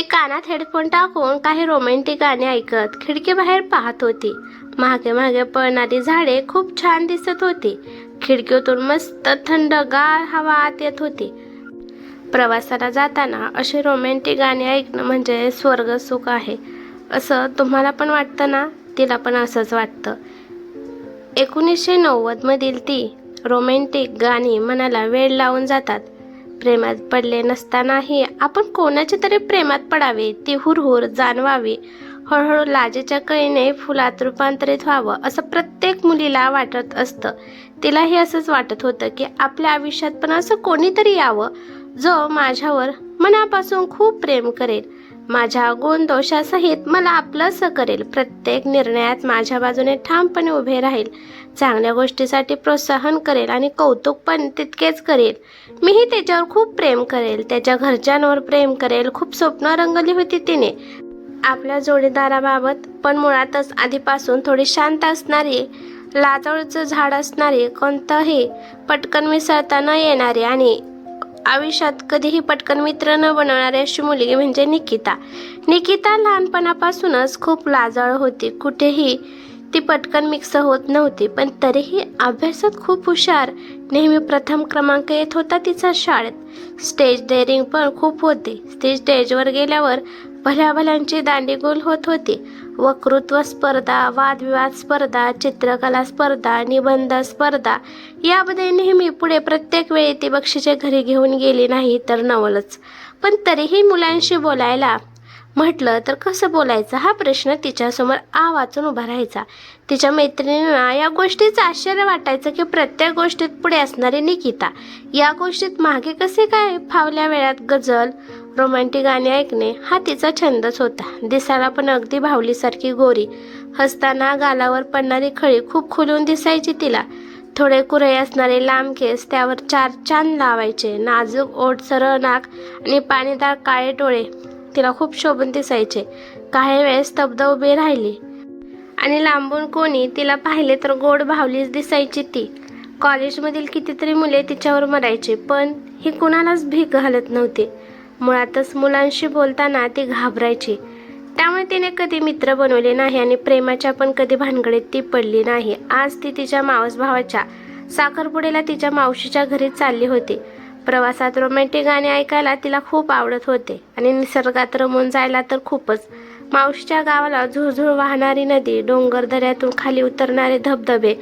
ती कानात हेडफोन टाकून काही रोमॅन्टिक गाणी ऐकत खिडकीबाहेर पाहत होती. मागे मागे पळणारी झाडे खूप छान दिसत होती. खिडकीतून मस्त थंडगार हवा आत येत होती. प्रवासाला जाताना अशी रोमॅन्टिक गाणी ऐकणं म्हणजे स्वर्ग सुख आहे, असं तुम्हाला पण वाटतं ना? तिला पण असंच वाटतं. 1990 मधील ती रोमॅन्टिक गाणी मनाला वेड लावून जातात. प्रेमात पडले नसतानाही आपण कोणाच्या तरी प्रेमात पडावे, ती हुरहुर जाणवावी, हळूहळू लाजेच्या कळीने फुलात रूपांतरित व्हावं असं प्रत्येक मुलीला वाटत असतं. तिलाही असंच वाटत होतं की आपल्या आयुष्यात पण असं कोणीतरी यावं जो माझ्यावर मनापासून खूप प्रेम करेल, माझ्या गुणदोषासहित मला आपलंसं करेल, प्रत्येक निर्णयात माझ्या बाजूने ठामपणे उभे राहील, चांगल्या गोष्टीसाठी प्रोत्साहन करेल आणि कौतुक पण तितकेच करेल. मीही त्याच्यावर खूप प्रेम करेल, त्याच्या घरच्यांवर प्रेम करेल. खूप स्वप्न रंगली होती तिने आपल्या जोडीदाराबाबत. पण मुळातच आधीपासून थोडी शांत असणारी, लाजाळूचं झाड असणारी, कोणताही पटकन मिसळता न येणारी आणि आयुष्यात कधीही पटकन मित्र न बनवणारी अशी मुलगी म्हणजे निकिता. निकिता लहानपणापासूनच खूप लाजाळू होती. कुठेही ती पटकन मिक्स होत नव्हती, पण तरीही अभ्यासात खूप हुशार. नेहमी प्रथम क्रमांक येत होता तिचा शाळेत. स्टेज डेअरिंग पण खूप होती. ती स्टेजवर गेल्यावर भल्याभल्यांची दांडीगुल होत होती. वक्तृत्व स्पर्धा, वादविवाद स्पर्धा, चित्रकला स्पर्धा, निबंध स्पर्धा यामध्ये नेहमी पुढे. प्रत्येक वेळी ती बक्षिसे घरी घेऊन गेली नाही तर नवलच. पण तरीही मुलांशी बोलायला म्हटलं तर कसं बोलायचं हा प्रश्न तिच्यासमोर वाचून उभा राहायचा. तिच्या मैत्रिणींना या गोष्टीचं आश्चर्य वाटायचं की प्रत्येक गोष्टीत पुढे असणारी निकिता या गोष्टीत मागे कसे काय. फावल्या वेळात गझल, रोमॅन्टिक गाणी ऐकणे हा तिचा छंदच होता. दिसायला पण अगदी भावलीसारखी गोरी, हसताना गालावर पडणारी खळी खूप खुलून दिसायची तिला. थोडे कुरळे असणारे लांब केस, त्यावर 4 चांद लावायचे, नाजूक ओठ, सरळ नाक आणि पाणीदार काळे डोळे तिला खूप शोभून दिसायचे. काही वेळेस स्तब्ध उभी राहिली आणि लांबून कोणी तिला पाहिले तर गोड भावलीच दिसायची ती. कॉलेजमधील कितीतरी मुले तिच्यावर मरायचे, पण ही कुणालाच भीक घालत नव्हती. मुळातच मुलांशी बोलताना ती घाबरायची. त्यामुळे तिने कधी मित्र बनवले नाही आणि प्रेमाच्या पण कधी भानगडीत ती पडली नाही. आज ती तिच्या मावस भावाच्या साखरपुड्याला तिच्या मावशीच्या घरी चालली होती. प्रवासात रोमॅन्टिक गाणी ऐकायला तिला खूप आवडत होते आणि निसर्गात रमून जायला तर खूपच. मावशीच्या गावाला झुळझुळ वाहणारी नदी, डोंगर दऱ्यातून खाली उतरणारे धबधबे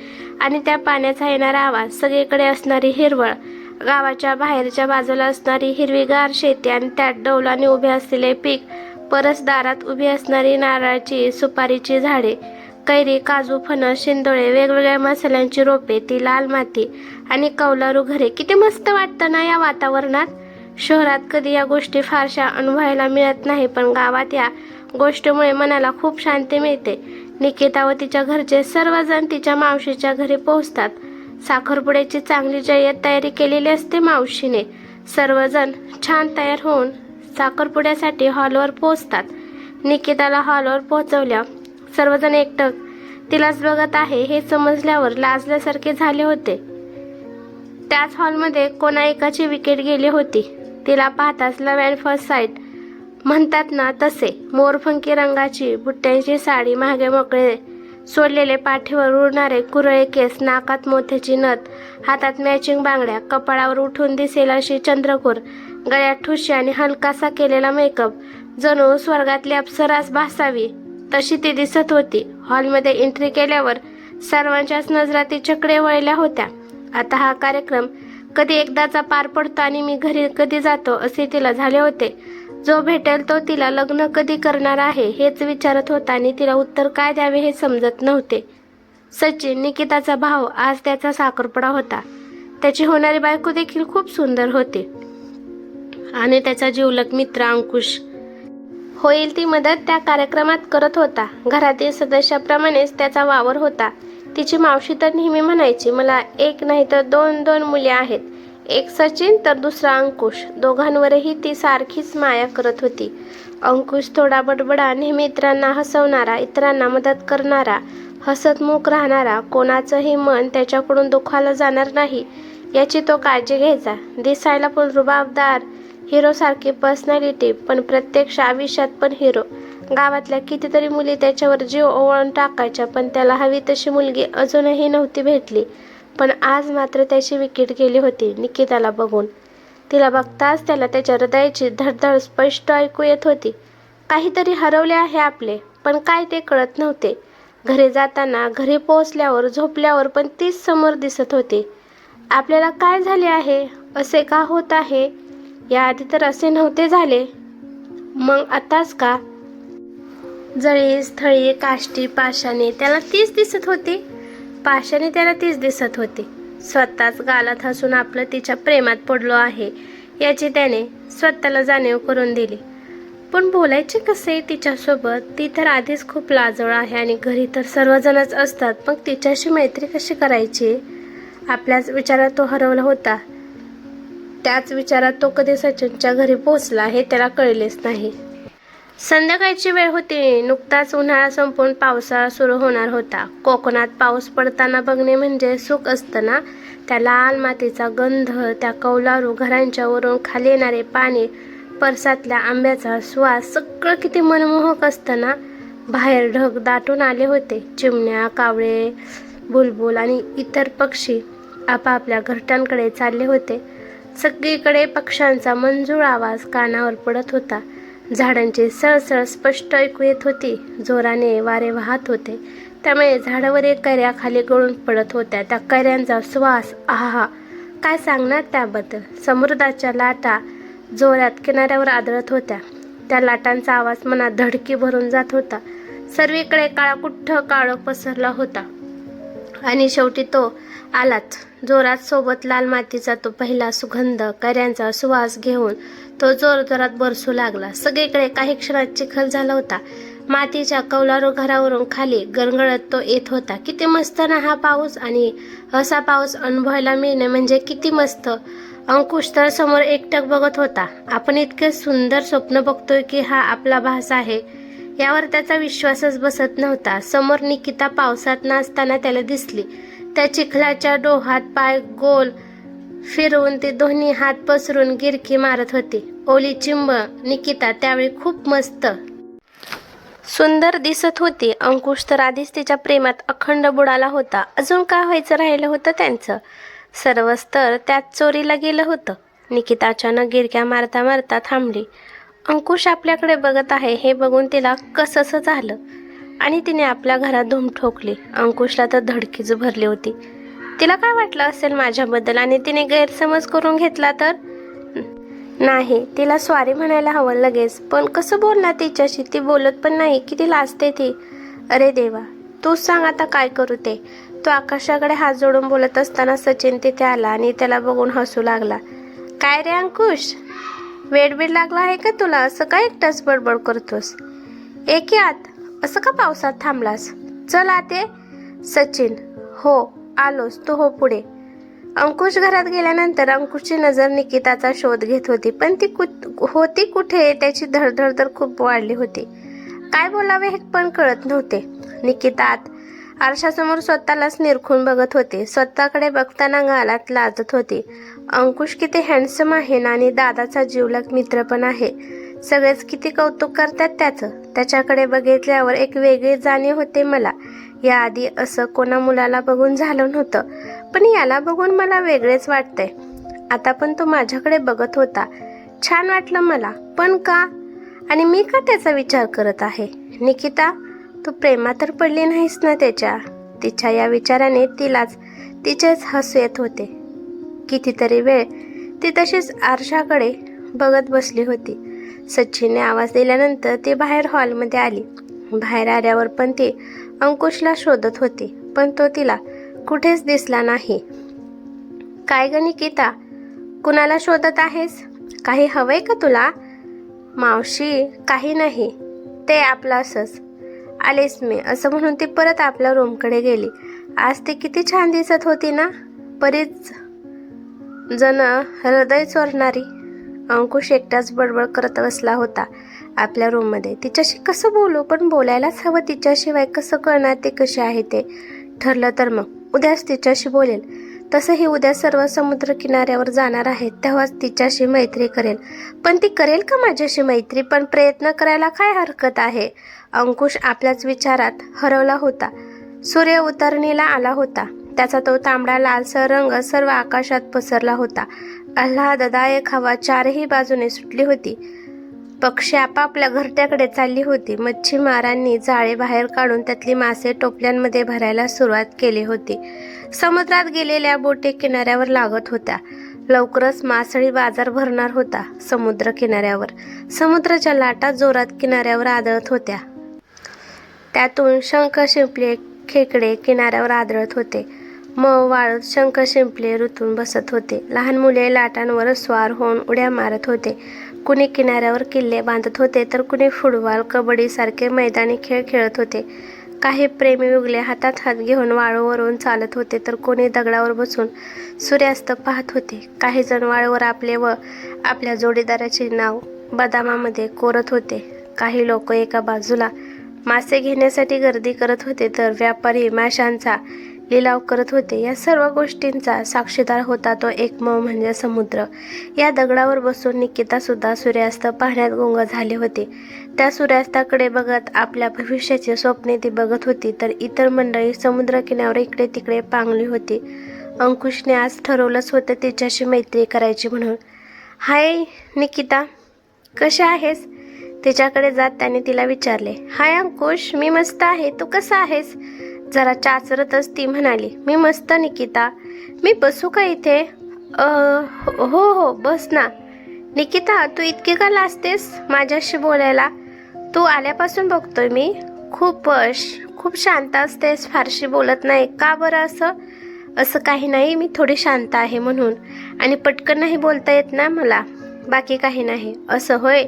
आणि त्या पाण्याचा येणारा आवाज, सगळीकडे असणारी हिरवळ, गावाच्या बाहेरच्या बाजूला असणारी हिरवीगार शेती आणि त्यात डौलाने उभे असलेले पीक, परसदारात उभी असणारी नारळाची, सुपारीची झाडे, कैरी, काजू, फणस, शिंदोळे, वेगवेगळ्या मसाल्यांची रोपे, ती लाल माती आणि कौलारू घरे. किती मस्त वाटतं ना या वातावरणात. शहरात कधी या गोष्टी फारशा अनुभवायला मिळत नाही, पण गावात या गोष्टीमुळे मनाला खूप शांती मिळते. निकिता व तिच्या घरचे सर्वजण तिच्या मावशीच्या घरी पोहोचतात. साखरपुड्याची चांगली जय्यत तयारी केलेली असते मावशीने. सर्वजण छान तयार होऊन साखरपुड्यासाठी हॉलवर पोहोचतात. निकिताला हॉलवर पोहोचवल्या सर्वजण एकटक तिलाच बघत आहे हे समजल्यावर लाजल्यासारखे झाले होते. त्याच हॉलमध्ये कोणा एकाची विकेट गेली होती. तिला पाहताच लव्ह अँड फर्स्ट साईट म्हणतात ना तसे. मोरफंकी रंगाची बुट्ट्यांची साडी, मागे मोकळे सोडलेले पाठीवर उडणारे कुरळे केस, नाकात मोत्याची नथ, हातात मॅचिंग बांगड्या, कपाळावर उठून दिसेल अशी चंद्रकोर, गळ्यात ठुशी आणि हलकासा केलेला मेकअप, जणू स्वर्गातली अप्सरास भासावी तशी ती दिसत होती. हॉलमध्ये एंट्री केल्यावर सर्वांच्याच नजरा तिच्याकडे वळल्या होत्या. आता हा कार्यक्रम कधी एकदाचा पार पडतो आणि मी घरी कधी जातो असे तिला झाले होते. जो भेटेल तो तिला लग्न कधी करणार आहे हेच विचारत होता आणि तिला उत्तर काय द्यावे हे समजत नव्हते. सचिन, निकिताचा भाऊ, आज त्याचा साखरपुडा होता. त्याची होणारी बायको देखील खूप सुंदर होती आणि त्याचा जिवलग मित्र अंकुश होईल ती मदत त्या कार्यक्रमात करत होता. घरातील सदस्याप्रमाणेच त्याचा वावर होता. तिची मावशी तर नेहमी म्हणायची, मला एक नाही तर दोन मुले आहेत, एक सचिन तर दुसरा अंकुश. दोघांवरही ती सारखीच माया करत होती. अंकुश थोडा बडबडा, नेहमी इतरांना हसवणारा, इतरांना मदत करणारा, हसतमुख राहणारा, कोणाचंही मन त्याच्याकडून दुखावलं जाणार नाही याची तो काळजी घ्यायचा. दिसायला पण रुबाबदार, हिरोसारखी पर्सनॅलिटी, पण प्रत्यक्ष आयुष्यात पण हिरो. गावातल्या कितीतरी मुली त्याच्यावर जीव ओवाळून टाकायच्या, पण त्याला हवी तशी मुलगी अजूनही नव्हती भेटली. पण आज मात्र त्याची विकेट गेली होती निकिताला बघून. तिला बघताच त्याला त्याच्या हृदयाची धडधड स्पष्ट ऐकू येत होती. काहीतरी हरवले आहे आपले, पण काय ते कळत नव्हते. घरी जाताना, घरी पोहोचल्यावर, झोपल्यावर पण तीच समोर दिसत होती. आपल्याला काय झाले आहे? असे का होत आहे? याआधी तर असे नव्हते झाले. मग आताच का? जळी, स्थळी, काष्टी, पाषाणी त्याला तीच दिसत होती. पाषाणी त्याला तीच दिसत होती. स्वतःच गालात हसून आपलं तिच्या प्रेमात पडलो आहे याची त्याने स्वतःला जाणीव करून दिली. पण बोलायचे कसे तिच्यासोबत? ती तर आधीच खूप लाजळ आहे आणि घरी तर सर्वजणच असतात. मग तिच्याशी मैत्री कशी करायची? आपल्याच विचारात तो हरवला होता. त्याच विचारात तो कधी सचिनच्या घरी पोहोचला हे त्याला कळलेच नाही. संध्याकाळची वेळ होती. नुकताच उन्हाळा संपून पावसाळा सुरू होणार होता. कोकणात पाऊस पडताना बघणे म्हणजे सुख असतं ना. त्या लाल मातीचा गंध, त्या कौलारू घरांच्या वरून खाली येणारे पाणी, परसातल्या आंब्याचा सुवास, सगळं किती मनमोहक असतं ना. बाहेर ढग दाटून आले होते. चिमण्या, कावळे, बुलबुल आणि इतर पक्षी आपापल्या घरट्यांकडे चालले होते. सगळीकडे पक्ष्यांचा मंजूळ आवाज कानावर पडत होता. झाडांची सळसळ स्पष्ट ऐकू येत होती. जोराने वारे वाहत होते, त्यामुळे झाडावरील कैऱ्या खाली गळून पडत होत्या. त्या कैऱ्यांचा सुवास, आहा, काय सांगणार त्याबद्दल. समुद्राच्या लाटा जोरात किनाऱ्यावर आदळत होत्या. त्या लाटांचा आवाज मनात धडकी भरून जात होता. सर्वीकडे काळाकुट्ट काळोख पसरला होता. आणि शेवटी तो आलाच. जोरात सोबत लाल मातीचा तो पहिला सुगंध, कैऱ्यांचा सुवास घेऊन तो जोरजोरात बरसू लागला. सगळीकडे काही क्षणात चिखल झाला होता. मातीच्या कौलारू घरावरून खाली गरगळत तो येत होता. किती मस्त ना हा पाऊस, आणि असा पाऊस अनुभवायला मिळणे म्हणजे किती मस्त. अंकुश तर समोर एकटक बघत होता. आपण इतके सुंदर स्वप्न बघतोय की हा आपला भास आहे यावर त्याचा विश्वासच बसत नव्हता. समोर निकिता पावसात नाचताना त्याला दिसली. त्या चिखलाच्या डोहात पाय गोल फिरवून ती दोन्ही हात पसरून गिरकी मारत होती. ओली चिंब निकिता त्यावेळी खूप मस्त सुंदर दिसत होती. अंकुश तर आधीच तिच्या प्रेमात अखंड बुडाला होता. अजून काय व्हायचं राहिलं होतं त्यांचं? सर्वच तर त्यात चोरीला गेलं होतं. निकिता अचानक गिरक्या मारता मारता थांबली. अंकुश आपल्याकडे बघत आहे हे बघून तिला कसंसं झालं आणि तिने आपल्या घरात धूम ठोकली. अंकुशला तर धडकीच भरली होती. तिला काय वाटलं असेल माझ्याबद्दल आणि तिने गैरसमज करून घेतला तर? नाही, तिला सॉरी म्हणायला हवं लगेच, पण कसं बोलणार तिच्याशी? ती बोलत पण नाही, किती लाजते ती. अरे देवा, तूच सांग आता काय करू ते. तो आकाशाकडे हात जोडून बोलत असताना सचिन तिथे आला आणि त्याला बघून हसू लागला. काय रे अंकुश, वेडबीड लागला आहे का तुला? असं काय एकटाच बडबड करतोस? एक आत, असं का पावसात थांबलास? चल आते. सचिन, हो आलोस, तू हो पुढे. अंकुश घरात गेल्यानंतर अंकुशची नजर निकिताचा शोध घेत होती, पण ती होती कुठे त्याची धडधड तर खूप वाढली होती. काय बोलावे हे पण कळत नव्हते. निकिता आरशासमोर स्वतःलाच निरखून बघत होते. स्वतःकडे बघताना गालात लाजत होती. अंकुश किती हँडसम आहे ना, आणि दादाचा जिवलग मित्र पण आहे. सगळेच किती कौतुक करतात त्याचं. त्याच्याकडे बघितल्यावर एक वेगळी जाणीव होते मला. याआधी असं कोणा मुलाला बघून झालं नव्हतं, पण याला बघून मला वेगळेच वाटतंय. आता पण तो माझ्याकडे बघत होता. छान वाटलं मला, पण का? आणि मी का त्याचा विचार करत आहे? निकिता, तू प्रेमात तर पडली नाहीस ना त्याच्या? तिच्या या विचाराने तिचेच हसू येत होते. कितीतरी वेळ ती तशीच आरशाकडे बघत बसली होती. सचिनने आवाज दिल्यानंतर ती बाहेर हॉलमध्ये आली. बाहेर आल्यावर पण ती अंकुशला शोधत होती, पण तो तिला कुठेच दिसला नाही. काय ग निकिता, कुणाला शोधत आहेस? काही हवंय का तुला? मावशी, काही नाही, ते आपलं असंच आलेस मी, असं म्हणून ती परत आपल्या रूमकडे गेली. आज ती किती छान दिसत होती ना, बरीच जण हृदय चोरणारी. अंकुश एकटाच बडबड करत बसला होता आपल्या रूममध्ये. तिच्याशी कसं बोलू, पण बोलायलाच हवं. तिच्याशिवाय कसं कळणार ते कसे आहे ते? ठरलं तर मग उद्याच तिच्याशी बोलेल. तसंही उद्या सर्व समुद्र किनाऱ्यावर जाणार आहेत, तेव्हाच तिच्याशी मैत्री करेल. पण ती करेल का माझ्याशी मैत्री? पण प्रयत्न करायला काय हरकत आहे? अंकुश आपल्याच विचारात हरवला होता. सूर्य उतरणीला आला होता. त्याचा तो तांबडा लालसर रंग सर्व आकाशात पसरला होता. आल्हाददायक हवा चारही बाजूने सुटली होती. पक्षी आपापल्या घरट्याकडे चालली होती. मच्छीमारांनी जाळे बाहेर काढून त्यातली मासे टोपल्यांमध्ये भरायला सुरुवात केली होती. समुद्रात गेलेल्या बोटी किनाऱ्यावर लागत होत्या. लवकरच मासळी बाजार भरणार होता. समुद्र किनाऱ्यावर समुद्राच्या लाटा जोरात किनाऱ्यावर आदळत होत्या. त्यातून शंख शिंपले खेकडे किनाऱ्यावर आदळत होते. मग वाळूत शंख शिंपले रुतून बसत होते. लहान मुले लाटांवर स्वार होऊन उड्या मारत होते. कुणी किनाऱ्यावर किल्ले बांधत होते, तर कुणी फुटबॉल, कबड्डी सारखे मैदानी खेळ खेळत होते. काही प्रेमी उगले हातात हात घेऊन वाळूवरून चालत होते, तर कोणी दगडावर बसून सूर्यास्त पाहत होते. काही जण वाळूवर आपले व आपल्या जोडीदाराचे नाव बदामामध्ये कोरत होते. काही लोक एका बाजूला मासे घेण्यासाठी गर्दी करत होते, तर व्यापारी माशांचा लिलाव करत होते. या सर्व गोष्टींचा साक्षीदार होता तो एकमेव म्हणजे समुद्र. या दगडावर बसून निकिता सुद्धा सूर्यास्त पाहण्यात गुंग झाली होती. त्या सूर्यास्ताकडे बघत आपल्या भविष्याची स्वप्ने ती बघत होती, तर इतर मंडळी समुद्र किनाऱ्यावर इकडे तिकडे पांगली होती. अंकुशने आज ठरवलंच होतं तिच्याशी मैत्री करायची म्हणून. हाय निकिता, कशी आहेस? तिच्याकडे जात त्याने तिला विचारले. हाय अंकुश, मी मस्त आहे, तू कसा आहेस? जरा चाचरतच ती म्हणाली. मी मस्त निकिता. मी बसू का इथे? हो हो बस ना. निकिता, तू इतकी का लाजतेस माझ्याशी बोलायला? तू आल्यापासून बघतोय मी खूप शांत असतेस, फारशी बोलत नाही का बरं? असं काही नाही, मी थोडी शांत आहे म्हणून. आणि पटकन नाही बोलता येत ना मला, बाकी काही नाही. असं होय.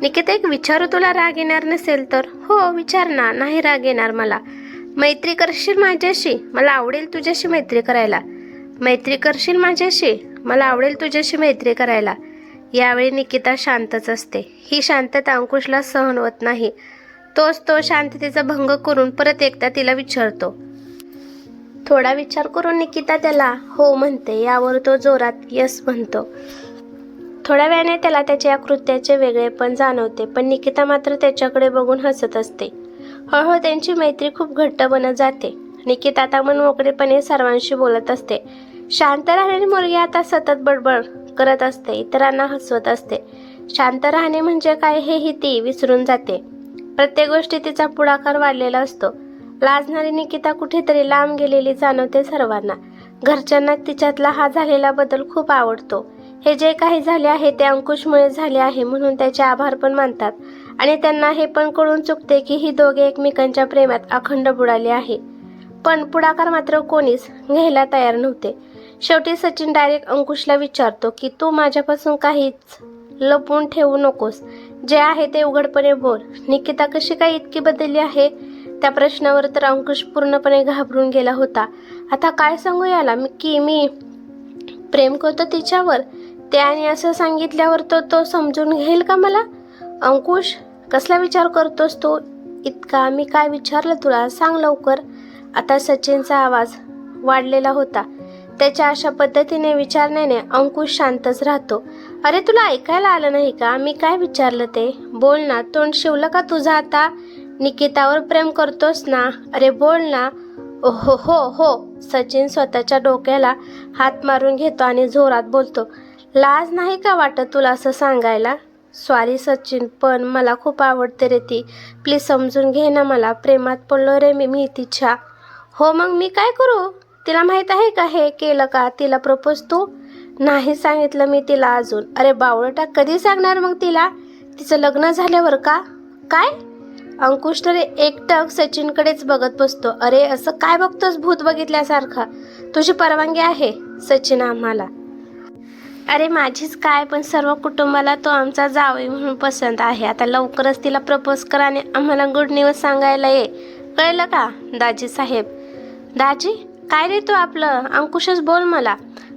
निकिता, एक विचारू, तुला राग येणार नसेल तर? हो विचार ना, नाही राग येणार मला. मैत्री करशील माझ्याशी? मला आवडेल तुझ्याशी मैत्री करायला. मैत्री करशील माझ्याशी? मला आवडेल तुझ्याशी मैत्री करायला. यावेळी निकिता शांतच असते. ही शांतता अंकुशला सहन होत नाही. तो शांततेचा भंग करून परत एकदा तिला विचारतो. थोडा विचार करून निकिता त्याला हो म्हणते. यावर तो जोरात यस म्हणतो. थोड्या वेळाने त्याला त्याच्या या कृत्याचे वेगळेपण जाणवते, पण निकिता मात्र त्याच्याकडे बघून हसत असते. हळूहळू त्यांची मैत्री खूप घट्ट बनत जाते. निकिता आता मनमोकळेपणे सर्वांशी बोलत असते. शांत राहणारी मुलगी आता सतत बडबड करत असते, इतरांना हसवत असते. शांत राहणे म्हणजे काय हेही ती विसरून जाते. प्रत्येक गोष्टी तिचा पुढाकार वाढलेला असतो. लाजणारी निकिता कुठेतरी लांब गेलेली जाणवते सर्वांना. घरच्यांना तिच्यातला हा झालेला बदल खूप आवडतो. हे जे काही झाले आहे ते अंकुशमुळे झाले आहे म्हणून त्याचे आभार पण मानतात. आणि त्यांना हे पण कळून चुकते की ही दोघे एकमेकांच्या प्रेमात अखंड बुडाले आहे. पण पुढाकार मात्र कोणीच घ्यायला तयार नव्हते. शेवटी सचिन डायरेक्ट अंकुशला विचारतो की तू माझ्यापासून काहीच लपवून ठेवू नकोस, जे आहे ते उघडपणे बोल. निकिता कशी काय इतकी बदलली आहे? त्या प्रश्नावर तर अंकुश पूर्णपणे घाबरून गेला होता. आता काय सांगू याला की मी प्रेम करतो तिच्यावर? त्याने असं सांगितल्यावर तो समजून घेईल का मला? अंकुश, कसला विचार करतोस तू इतका? मी काय विचारलं तुला, सांग लवकर. आता सचिनचा आवाज वाढलेला होता. त्याच्या अशा पद्धतीने विचारण्याने अंकुश शांतच राहतो. अरे तुला ऐकायला आलं नाही का? मी काय विचारलं ते बोल ना. तोंड शिवलं का तुझं आता? निकितावर प्रेम करतोस ना? अरे बोल ना. हो हो हो. सचिन स्वतःच्या डोक्याला हात मारून घेतो आणि जोरात बोलतो. लाज नाही का वाटत तुला असं सांगायला? सॉरी सचिन, पण मला खूप आवडते रे ती. प्लीज समजून घे ना मला. प्रेमात पडलो रे मी तिच्या. हो मग मी काय करू? तिला माहीत आहे का हे केलं का? तिला प्रपोज तू? नाही सांगितलं मी तिला अजून. अरे बावळटा, कधी सांगणार मग तिला? तिचं लग्न झाल्यावर का? काय? अंकुश तर एकटक सचिनकडेच बघत बसतो. अरे असं काय बघतोस भूत बघितल्यासारखा? तुझी परवानगी आहे सचिन आम्हाला? अरे माझीच काय, पण सर्व कुटुंबाला तो आमचा जावई म्हणून पसंत आहे. आता लवकरच तिला प्रपोज करा आणि आम्हाला गुड न्यूज सांगायला ये, कळलं का दाजी साहेब? दाजी काय रे तू आपलं? अंकुशच बोल मला.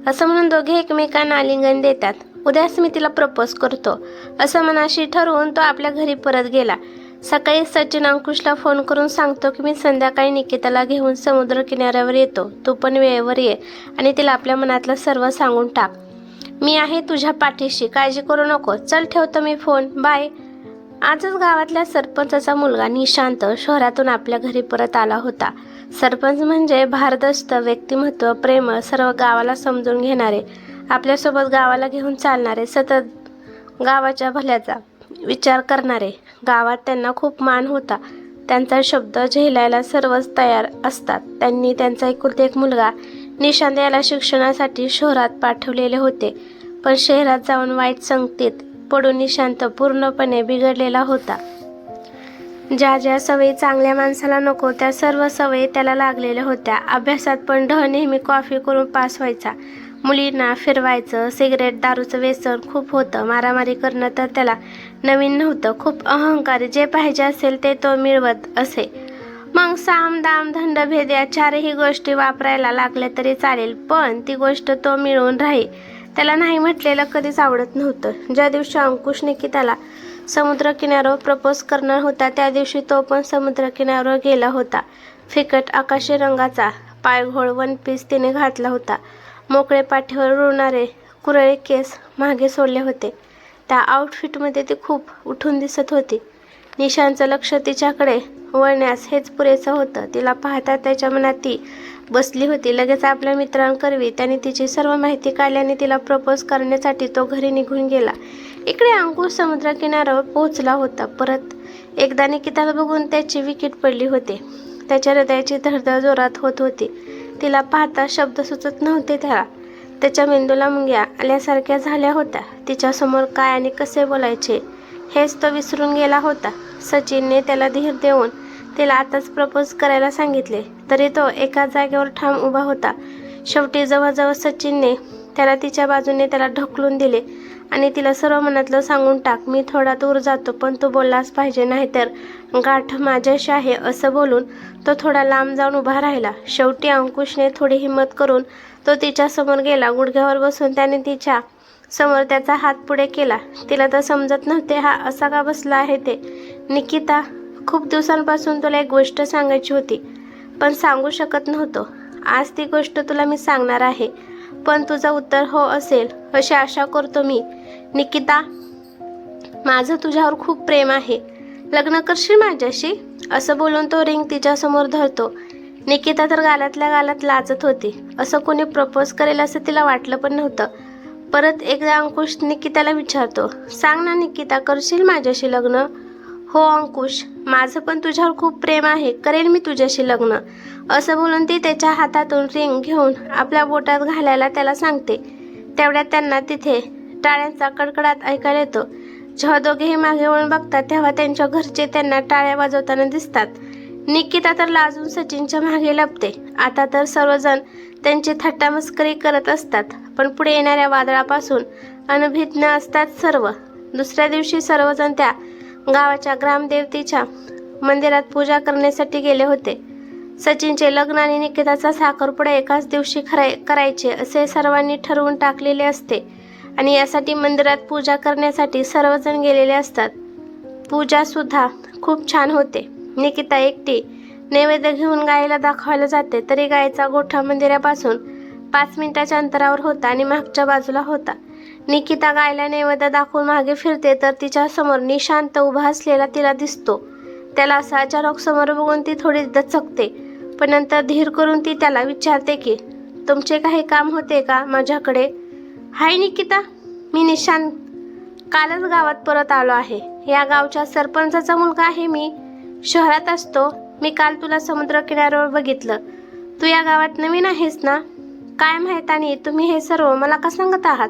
असं म्हणून दोघे एकमेकांना आलिंगन देतात. उद्याच मी तिला प्रपोज करतो, असं मनाशी ठरवून तो आपल्या घरी परत गेला. सकाळी सचिन अंकुशला फोन करून सांगतो की मी संध्याकाळी निकिताला घेऊन समुद्र किनाऱ्यावर येतो, तू पण वेळेवर ये आणि तिला आपल्या मनातलं सर्व सांगून टाक. मी आहे तुझ्या पाठीशी, काळजी करू नको. चल ठेवतो मी फोन, बाय. आजच गावातल्या सरपंचाचा मुलगा निशांत शहरातून आपल्या घरी परत आला होता. सरपंच म्हणजे भारदस्त व्यक्तिमत्व, प्रेमळ, सर्व गावाला समजून घेणारे, आपल्यासोबत गावाला घेऊन चालणारे, सतत गावाच्या भल्याचा विचार करणारे. गावात त्यांना खूप मान होता. त्यांचा शब्द झेलायला सर्वच तयार असतात. त्यांनी त्यांचा एकुलता एक मुलगा निशांत याला शिक्षणासाठी शहरात पाठवलेले होते, पण शहरात जाऊन वाईट संगतीत पडून निशांत पूर्णपणे बिघडलेला होता. ज्या ज्या सवयी चांगल्या माणसाला नको त्या सर्व सवयी त्याला लागलेल्या होत्या. अभ्यासात पण नेहमी कॉफी करून पास व्हायचा. मुलींना फिरवायचं, सिगरेट, दारूचं व्यसन खूप होतं. मारामारी करणं तर त्याला नवीन नव्हतं. खूप अहंकारी, जे पाहिजे असेल ते तो मिळवत असे. मग साम दाम दंडभेद या चारही गोष्टी वापरायला लागल्या तरी चालेल, पण ती गोष्ट तो मिळवून राही. त्याला नाही म्हटलेलं कधीच आवडत नव्हतं. ज्या दिवशी अंकुश निकिताला समुद्र किनाऱ्यावर प्रपोज करणार होता त्या दिवशी तो पण समुद्र किनाऱ्यावर गेला होता. फिकट आकाशी रंगाचा पायघोळ वन पीस तिने घातला होता. मोकळे पाठीवर रुळणारे कुरळे केस मागे सोडले होते. त्या आउटफिटमध्ये ती खूप उठून दिसत होती. निशांचं लक्ष तिच्याकडे वळण्यास हेच पुरेसं होतं. तिला पाहता त्याच्या मनात ती बसली होती. लगेच आपल्या मित्रांकरवी त्याने तिची सर्व माहिती काढल्याने तिला प्रपोज करण्यासाठी तो घरी निघून गेला. इकडे अंकुश समुद्र किनाऱ्यावर पोहोचला होता. परत एकदा निकिताला बघून त्याची विकेट पडली होती. त्याच्या हृदयाची धडधड जोरात होत होती. तिला पाहता शब्द सुचत नव्हते त्याला. त्याच्या मेंदूला मुंग्या आल्यासारख्या झाल्या होत्या. तिच्यासमोर काय आणि कसे बोलायचे हेच तो विसरून गेला होता. सचिनने त्याला धीर देऊन तिला आताच प्रपोज करायला सांगितले, तरी तो एका जागेवर ठाम उभा होता. शेवटी जवळजवळ सचिनने त्याला तिच्या बाजूने त्याला ढकलून दिले आणि तिला सर्व मनातलं सांगून टाक. मी थोडा दूर जातो, पण तू बोललाच पाहिजे, नाहीतर गाठ माझ्याशी आहे, असं बोलून तो थोडा लांब जाऊन उभा राहिला. शेवटी अंकुशने थोडी हिंमत करून तो तिच्यासमोर गेला. गुडघ्यावर बसून त्याने तिच्या समोर त्याचा हात पुढे केला. तिला तर समजत नव्हते हा असा का बसला आहे ते. निकिता, खूप दिवसांपासून तुला एक गोष्ट सांगायची होती, पण सांगू शकत नव्हतो. आज ती गोष्ट तुला मी सांगणार आहे, पण तुझं उत्तर हो असेल अशी आशा करतो मी. निकिता, माझं तुझ्यावर खूप प्रेम आहे. लग्न करशील माझ्याशी? असं बोलून तो रिंग तिच्यासमोर धरतो. निकिता तर गालातल्या गालात लाजत होती. असं कोणी प्रपोज करेल असं तिला वाटलं पण नव्हतं. परत एकदा अंकुश निकिताला विचारतो, सांग ना निकिता, करशील माझ्याशी लग्न? हो अंकुश, माझं पण तुझ्यावर खूप प्रेम आहे, करेल मी तुझ्याशी लग्न. असं बोलून ती त्याच्या हातातून रिंग घेऊन आपल्या बोटात घालायला त्याला सांगते. तेवढ्यात त्यांना तिथे टाळ्यांचा कडकडाट ऐकायला येतो. जेव्हा दोघेही मागे वळून बघतात तेव्हा त्यांच्या घरचे त्यांना टाळ्या वाजवताना दिसतात. निकिता तर लाजून सचिनच्या मागे लपते. आता तर सर्वजण त्यांची थट्टामस्करी करत असतात, पण पुढे येणाऱ्या वादळापासून अनभिज्ञ असतात सर्व. दुसऱ्या दिवशी सर्वजण त्या गावाच्या ग्रामदेवतेच्या मंदिरात पूजा करण्यासाठी गेले होते. सचिनचे लग्न आणि निकिताचा साखरपुडा एकाच दिवशी करायचे असे सर्वांनी ठरवून टाकलेले असते आणि यासाठी मंदिरात पूजा करण्यासाठी सर्वजण गेलेले असतात. पूजा सुद्धा खूप छान होते. निकिता एकटी नैवेद्य घेऊन गायीला दाखवायला जाते, तरी गायीचा गोठा मंदिरापासून 5 मिनिटाच्या अंतरावर होता आणि मागच्या बाजूला होता. निकिता गायला नैवेद्य दाखवून मागे फिरते तर तिच्या समोर निशांत उभा असलेला तिला दिसतो. त्याला असं अचानक समोर बघून ती थोडी दचकते, पण नंतर धीर करून ती त्याला विचारते की तुमचे काही काम होते का माझ्याकडे? हाय निकिता, मी निशांत, कालच गावात परत आलो आहे. या गावच्या सरपंचाचा मुलगा आहे मी. शहरात असतो. मी काल तुला समुद्र किनाऱ्यावर बघितलं. तू या गावात नवीन आहेस ना? काय माहीत आणि तुम्ही हे सर्व मला का सांगत आहात?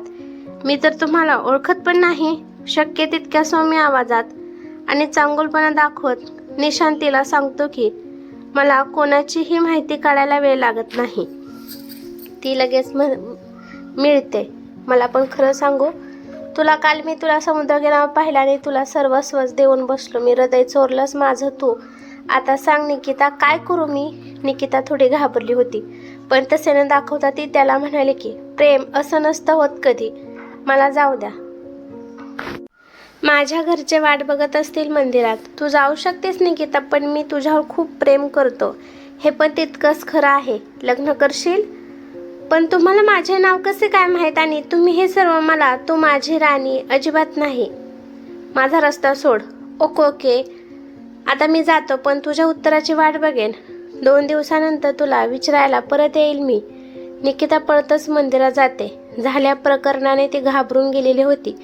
मी तर तुम्हाला ओळखत पण नाही. शक्य तितक्या सौम्य आवाजात आणि चांगुलपणा दाखवत निशांतीला सांगतो की मला कोणाचीही माहिती काढायला वेळ लागत नाही. ती लगेच मिळते. मला पण खरं सांगू, काल मी तुला समुद्र किनाऱ्यावर पाहिला आणि तुला सर्वस्वच देऊन बसलो. मी हृदय चोरलंस माझं तू. आता सांग निकिता, काय करू मी? निकिता थोडी घाबरली होती, पण तसे न दाखवता ती त्याला म्हणाली की प्रेम असं नसतं होत कधी. मला जाऊ द्या. माझ्या घरचे वाट बघत असतील मंदिरात. तू जाऊ शकतेस निकिता, पण मी तुझ्यावर खूप प्रेम करतो हे पण तितकंच खरं आहे. लग्न करशील? पण तुम्हाला माझे नाव कसे काय माहीत आणि तुम्ही हे सर्व मला? तू माझी राणी अजिबात नाही. माझा रस्ता सोड. ओके ओके, आता मी जातो, पण तुझ्या उत्तराची वाट बघेन. 2 दिवसानंतर तुला विचारायला परत येईल मी. निकिता पळतच मंदिरात जाते. झाल्या प्रकरणाने ती घाबरून गेलेली होती.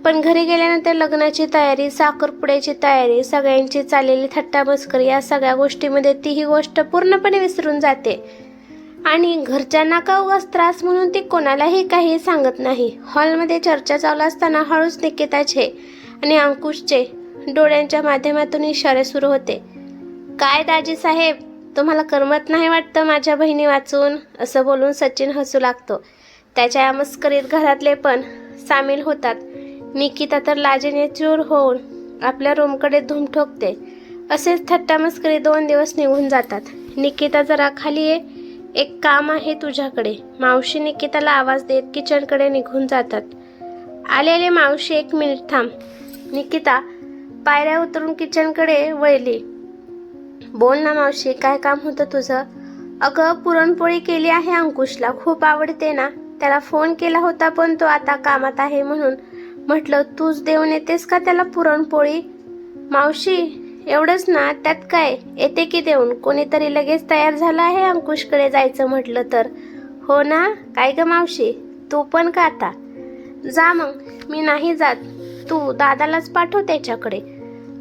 पण घरी गेल्यानंतर लग्नाची तयारी, साखरपुड्याची तयारी, सगळ्यांची चाललेली थट्टा मस्करी, या सगळ्या गोष्टीमध्ये ती ही गोष्ट पूर्णपणे विसरून जाते. आणि घरच्यांना का उगाच त्रास म्हणून ती कोणालाही काही सांगत नाही. हॉलमध्ये चर्चा चालू असताना हळूच निकिताचे आणि अंकुशचे डोळ्यांच्या माध्यमातून इशारे सुरू होते. काय दाजी साहेब, तुम्हाला करमत नाही वाटतं माझ्या बहिणी वाचून? असं बोलून सचिन हसू लागतो. त्याच्या या मस्करीत घरातले पण सामील होतात. निकिता तर लाजेने चूर होऊन आपल्या रूमकडे धूम ठोकते. असेच थट्टा मस्करी 2 दिवस निघून जातात. निकिता जरा खाली ये, एक काम आहे तुझ्याकडे. मावशी निकिताला आवाज देत किचनकडे निघून जातात. आले मावशी, 1 मिनिट थांब. निकिता पायऱ्या उतरून किचनकडे वळली. बोल ना मावशी, काय काम होतं तुझं? अगं, पुरणपोळी केली आहे अंकुशला, खूप आवडते ना. त्याला फोन केला होता पण तो आता कामात आहे, म्हणून म्हटलं तूच देऊन येतेस का त्याला पुरणपोळी? मावशी एवढंच ना, त्यात काय, येते की देऊन. कोणीतरी लगेच तयार झालं आहे अंकुशकडे जायचं म्हटलं तर. हो ना, काय ग मावशी, तू पण का आता? जा मग. मी नाही जात, तू दादालाच पाठव त्याच्याकडे.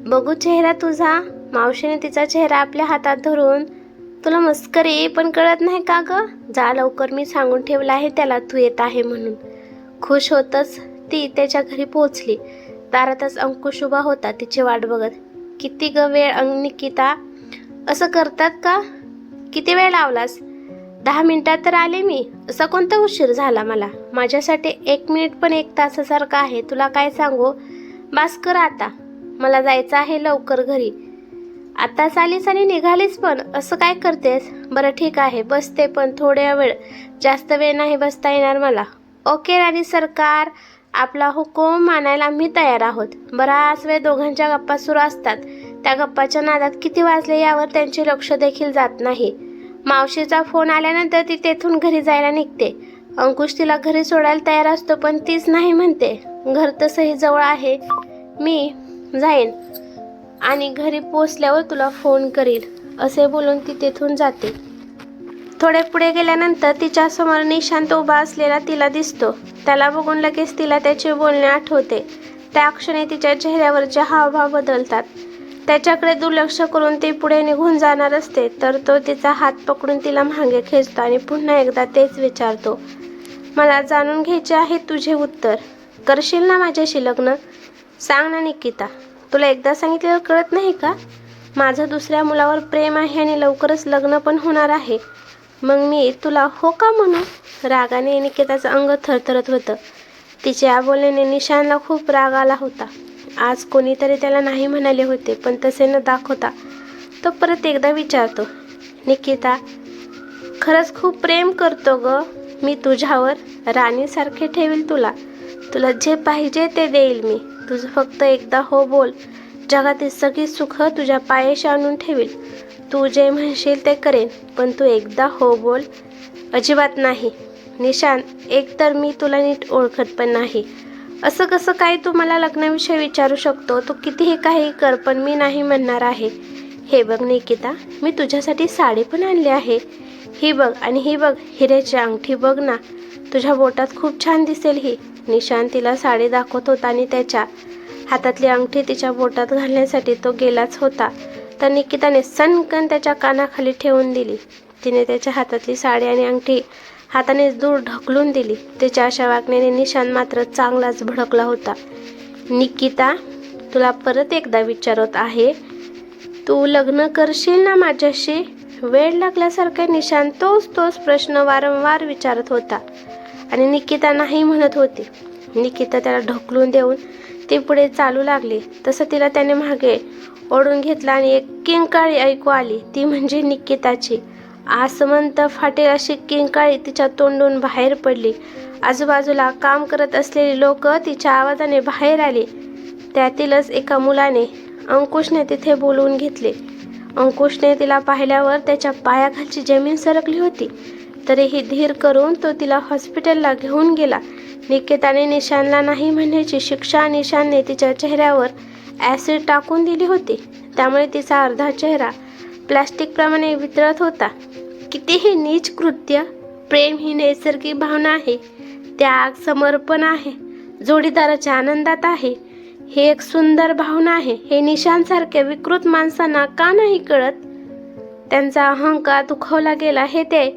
बघू चेहरा तुझा. मावशीने तिचा चेहरा आपल्या हातात धरून, तुला मस्करी पण कळत नाही का ग? जा लवकर, मी सांगून ठेवलं आहे त्याला तू येत आहे म्हणून. खुश होतच ती त्याच्या घरी पोहोचली. दारातच अंकुश उभा होता तिची वाट बघत. किती ग वेळ निकिता, असं करतात का? किती वेळ लावलास? 10 मिनिटात तर आले मी. असा कोणता उशीर झाला मला? माझ्यासाठी 1 मिनिट पण 1 तासासारखं आहे. तुला काय सांगू? बास कर आता, मला जायचं आहे लवकर घरी. आता चालीस आणि निघालीस पण, असं काय करतेस? बरं ठीक आहे, बसते, पण थोड्या वेळ, जास्त वेळ नाही बसता येणार मला. ओके राणी सरकार, आपला हुकूम मानायला आम्ही तयार आहोत. बराच वेळ दोघांच्या गप्पा सुरू असतात. त्या गप्पाच्या नादात किती वाजले यावर त्यांचे लक्ष देखील जात नाही. मावशीचा फोन आल्यानंतर ती तेथून घरी जायला निघते. अंकुश तिला घरी सोडायला तयार असतो, पण तीच नाही म्हणते. घर तसंही जवळ आहे, मी जाईन आणि घरी पोचल्यावर तुला फोन करील, असे बोलून ती तेथून जाते. थोडे पुढे गेल्यानंतर तिच्या समोर निशांत उभा असलेला तिला दिसतो. त्याला बघून लगेच तिला त्याचे बोलणे आठवते. त्या क्षणी तिच्या चेहऱ्यावरचे हावभाव बदलतात. त्याच्याकडे दुर्लक्ष करून ती पुढे निघून जाणार असते, तर तो तिचा हात पकडून तिला मागे खेचतो आणि पुन्हा एकदा तेच विचारतो. मला जाणून घ्यायचे आहे तुझे उत्तर. करशील ना माझ्याशी लग्न? सांग ना निकिता, तुला एकदा सांगितलेलं कळत नाही का? माझं दुसऱ्या मुलावर प्रेम आहे आणि लवकरच लग्न पण होणार आहे. मग मी तुला हो का म्हणू? रागाने निकिताचं अंग थरथरत होतं. तिच्या बोलण्याने निशानला खूप राग आला होता. आज कोणीतरी त्याला नाही म्हणाले होते, पण तसे न दाखवता तो परत एकदा विचारतो. निकिता, खरंच खूप प्रेम करतो ग मी तुझ्यावर. राणीसारखे ठेवील तुला. तुला जे पाहिजे ते देईल मी. तुझं फक्त एकदा हो बोल. जगातील सगळी सुख तुझ्या पायाशी आणून ठेवील. तू जे म्हणशील ते करेन, पण तू एकदा हो बोल. अजिबात नाही. निशांत, एक तर मी तुला नीट ओळखत पण नाही. असं कसं काय तू मला लग्नाविषयी विचारू शकतो? तू कितीही काही कर, पण मी नाही म्हणणार आहे. हे बघ निकिता, मी तुझ्यासाठी साडी पण आणली आहे. ही बघ, आणि ही बघ, हिऱ्याची अंगठी बघ ना, तुझ्या बोटात खूप छान दिसेल ही. निशांत तिला साडी दाखवत होता आणि त्याच्या हातातली अंगठी तिच्या बोटात घालण्यासाठी तो गेलाच होता, तर निकिताने सनकन त्याच्या कानाखाली ठेवून दिली. तिने त्याच्या हातातली साडी आणि अंगठी हाताने दूर ढकलून दिली. त्याच्या अशा वागण्याने निशांत मात्र चांगलाच भडकला होता. निकिता, तुला परत एकदा विचारत आहे, तू लग्न करशील ना माझ्याशी? वेळ लागल्यासारखे निशांत तोच प्रश्न वारंवार विचारत होता आणि निकिता नाही म्हणत होती. निकिता त्याला ढकलून देऊन ती पुढे चालू लागली. तसं तिला त्याने मागे ओढून घेतला आणि एक किंकाळी ऐकू आली. ती म्हणजे निकिताची. आसमंत फाटेल अशी किंकाळी तिच्या तोंडून बाहेर पडली. आजूबाजूला काम करत असलेली लोक तिच्या आवाजाने बाहेर आली. त्यातीलच एका मुलाने अंकुशने तिथे बोलवून घेतले. अंकुशने तिला पाहिल्यावर त्याच्या पायाखालची जमीन सरकली होती. तरीही धीर करून तो तिला हॉस्पिटलला घेऊन गेला. निकिताने निशानला नाही म्हणण्याची शिक्षा निशानने तिच्या चेहऱ्यावर ॲसिड टाकून दिली होती. त्यामुळे तिचा अर्धा चेहरा प्लॅस्टिकप्रमाणे वितळत होता. कितीही नीच कृत्य. प्रेम ही नैसर्गिक भावना आहे. त्याग, समर्पण आहे. जोडीदाराच्या आनंदात आहे. ही एक सुंदर भावना आहे. हे निशांसारख्या विकृत माणसांना का नाही कळत? त्यांचा अहंकार दुखावला गेला हे ते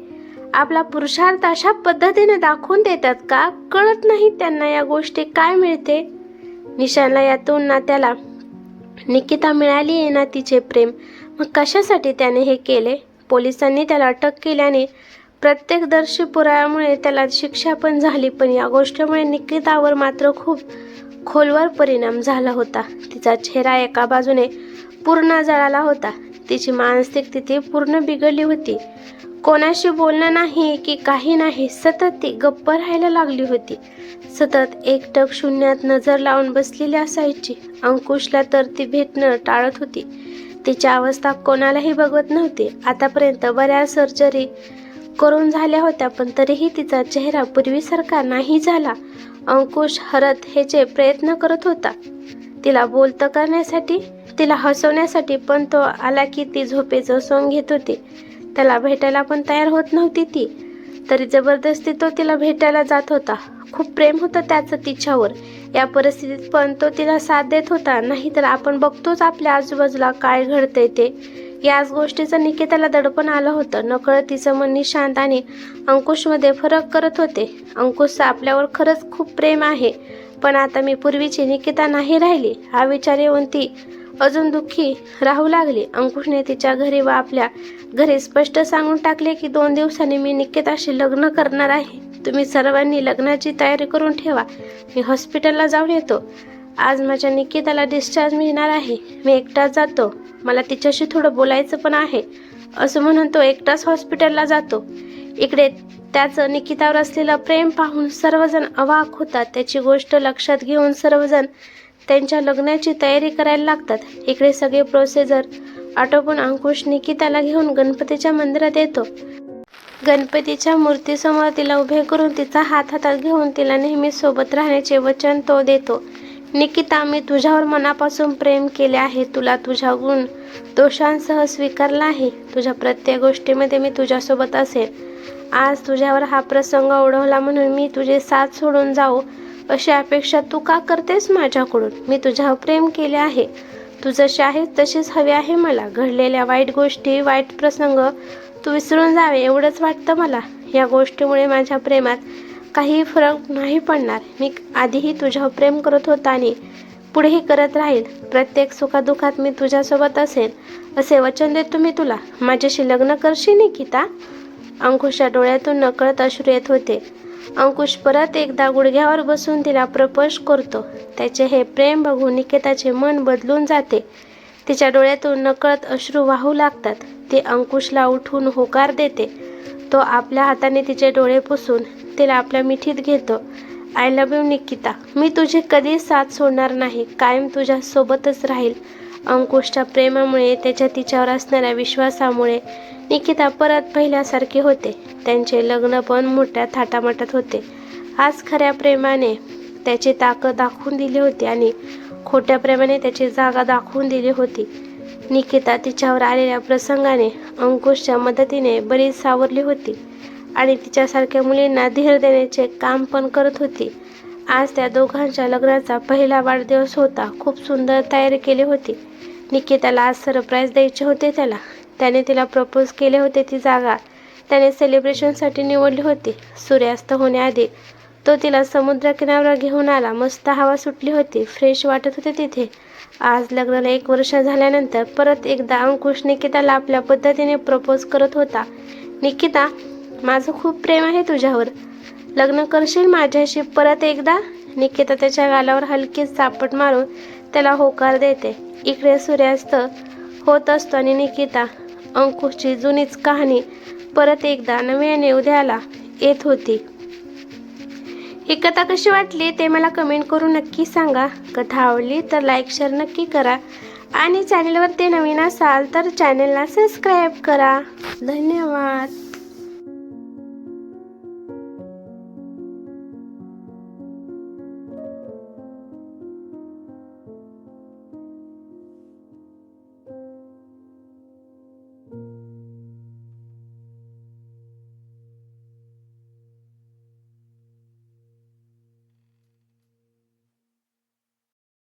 आपला पुरुषार्थ अशा पद्धतीने दाखवून देतात का? कळत नाही त्यांना या गोष्टी काय मिळते. निशानला यातून ना त्याला निकिता मिळाली आहे ना तिचे प्रेम. मग कशासाठी त्याने हे केले? पोलिसांनी त्याला अटक केल्याने प्रत्यक्षदर्शी पुराव्यामुळे त्याला शिक्षा पण झाली. पण या गोष्टीमुळे निकितावर मात्र खूप खोलवर परिणाम झाला होता. तिचा चेहरा एका बाजूने पूर्ण जळाला होता. तिची मानसिक स्थिती पूर्ण बिघडली होती. कोणाशी बोलणं नाही की काही नाही. सतत ती गप्प राहायला लागली होती. सतत एकटक शून्यात नजर लावून बसलेली असायची. अंकुशला तर ती भेटणं टाळत होती. तिची अवस्था कोणालाही बघवत नव्हती. आतापर्यंत बऱ्याच सर्जरी करून झाल्या होत्या पण तरीही तिचा चेहरा पूर्वीसारखा नाही झाला. अंकुश हरत ह्याचे प्रयत्न करत होता तिला बोलतं करण्यासाठी, तिला हसवण्यासाठी. पण तो आला की ती झोपेचं सोंग घेत होती. त्याला भेटायला पण तयार होत नव्हती ती. तरी जबरदस्ती तो तिला भेटायला जात होता. खूप प्रेम होतं त्याचं तिच्यावर. या परिस्थितीत पण तो तिला साथ देत होता. नाहीतर आपण बघतोच आपल्या आजूबाजूला काय घडतंय ते. याच गोष्टीचं निकिताला दडपण आलं होतं. नकळत तिचं मन निशांत आणि अंकुशमध्ये फरक करत होते. अंकुशचं आपल्यावर खरंच खूप प्रेम आहे. पण आता मी पूर्वीची निकिता नाही राहिली हा विचार येऊन ती अजून दुःखी राहू लागली. अंकुशने तिच्या घरी व आपल्या घरी स्पष्ट सांगून टाकले की 2 दिवसांनी मी निकिताशी लग्न करणार आहे. तुम्ही सर्वांनी लग्नाची तयारी करून ठेवा. मी हॉस्पिटलला जाऊन येतो. आज माझ्या निकिताला डिस्चार्ज मिळणार आहे. मी एकटाच जातो. मला तिच्याशी थोडं बोलायचं पण आहे. असं म्हणून तो एकटाच हॉस्पिटलला जातो. इकडे त्याचं निकितावर असलेलं प्रेम पाहून सर्वजण अवाक होतात. त्याची गोष्ट लक्षात घेऊन सर्वजण त्यांच्या लग्नाची तयारी करायला लागतात. इकडे सगळे प्रोसिजर आटोपून अंकुश निकिताला घेऊन गणपतीच्या मंदिरात येतो. गणपतीच्या मूर्तीसमोर तिला उभे करून तिचा हात हातात घेऊन तिला नेहमी सोबत राहण्याचे वचन तो देतो. निकिता, मी तुझ्यावर मनापासून प्रेम केले आहे. तुला तुझ्या गुण दोषांसह स्वीकारला आहे. तुझ्या प्रत्येक गोष्टीमध्ये मी तुझ्यासोबत असेल. आज तुझ्यावर हा प्रसंग ओढवला म्हणून मी तुझे साथ सोडून जाऊ अशी अपेक्षा तू का करतेस माझ्याकडून? मी तुझ्यावर प्रेम केले आहे. तू जशी आहेस तशीच हवी आहे मला. घडलेल्या वाईट गोष्टी, वाईट प्रसंग तू विसरून जावे एवढंच वाटतं मला. या गोष्टीमुळे माझ्या प्रेमात काही फरक नाही पडणार. मी आधीही तुझ्यावर प्रेम करत होता आणि पुढेही करत राहील. प्रत्येक सुखादुखात मी तुझ्यासोबत असेल असे वचन देतो मी तुला. माझ्याशी लग्न करशील निकिता? अंकुशच्या डोळ्यातून नकळत अश्रू येत होते. अंकुश परत एकदा गुडघ्यावर बसून तिला प्रपोज करतो. त्याचे हे प्रेम बघून निकिताचे मन बदलून जाते. तिच्या डोळ्यातून नकळत अश्रू वाहू लागतात. ती अंकुशला उठून होकार देते. तो आपल्या हाताने तिचे डोळे पुसून तिला आपल्या मिठीत घेतो. I love you Nikita. मी तुझी कधीच साथ सोडणार नाही. कायम तुझ्या सोबतच राहील. अंकुशच्या प्रेमामुळे, त्याच्या तिच्यावर असणाऱ्या विश्वासामुळे निकिता परत पहिल्यासारखी होते. त्यांचे लग्न पण मोठ्या थाटामाटात होते. आज खऱ्या प्रेमाने त्याची ताकद दाखवून दिली होती आणि खोट्या प्रेमाने त्याची जागा दाखवून दिली होती. निकिता तिच्यावर आलेल्या प्रसंगाने अंकुशच्या मदतीने बरीच सावरली होती आणि तिच्यासारख्या मुलींना धीर देण्याचे काम पण करत होती. आज त्या दोघांच्या लग्नाचा पहिला वाढदिवस होता. खूप सुंदर तयारी केली होती. निकिताला आज सरप्राईज द्यायचे होते त्याला. त्याने तिला प्रपोज केले होते. ती जागा त्याने सेलिब्रेशनसाठी निवडली होती. सूर्यास्त होण्याआधी तो तिला समुद्रकिनाऱ्यावर घेऊन आला. मस्त हवा सुटली होती. फ्रेश वाटत होते तिथे. आज लग्नाला 1 वर्ष झाल्यानंतर परत एकदा अंकुश निकिताला आपल्या पद्धतीने प्रपोज करत होता. निकिता, माझं खूप प्रेम आहे तुझ्यावर. लग्न करशील माझ्याशी परत एकदा? निकिता त्याच्या गालावर हलकी चापट मारून त्याला होकार देते. इकडे सूर्यास्त होत असतो आणि निकिता अंकुशची जुनीच कहाणी परत एकदा नव्याने उद्याला येत होती. ही कथा कशी वाटली ते मला कमेंट करून नक्की सांगा. कथा आवडली तर लाईक शेअर नक्की करा आणि चॅनलवर ते नवीन असाल तर चॅनलला सबस्क्राईब करा. धन्यवाद.